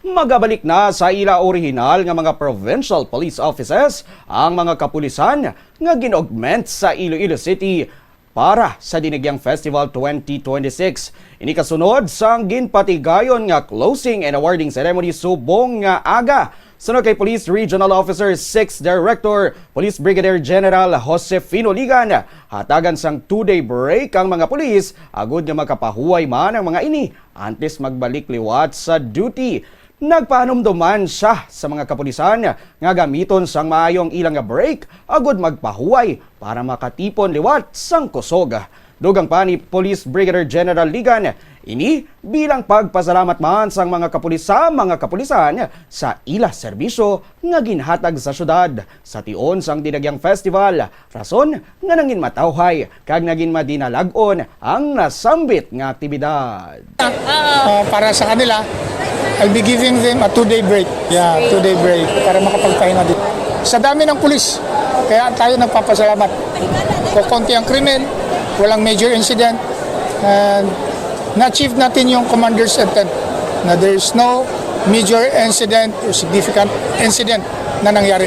Magabalik na sa ila orihinal nga mga provincial police offices ang mga kapulisan nga ginaugment sa Iloilo City para sa Dinagyang Festival 2026. Ini kasunod sa ginpatigayon nga closing and awarding ceremony subong nga aga. Sunod kay Police Regional Officer 6 Director Police Brigadier General Josefino Ligan, hatagan sang 2-day break ang mga pulis agud nga makapahuway man ang mga ini antes magbalik liwat sa duty. Nagpaanumduman siya sa mga kapulisan nga gamiton sang maayong ilang nga break agud magpahuway para makatipon liwat sang kusog. Dugang pa ni Police Brigadier General Ligan, ini bilang pagpasalamat man sang mga kapulisan sa ila serbisyo nga ginhatag sa syudad sa tion sang Dinagyang Festival. Rason nga nangin matawhay kag naging madinalag-on ang nasambit nga aktibidad. Para sa kanila, I'll be giving them a 2-day break. Yeah, 2-day break para makapagpahinga din. Sa dami ng pulis, kaya tayo nagpapasalamat. Kukunti ang krimen, walang major incident, and na-achieve natin yung commander's intent na there is no major incident or significant incident na nangyari.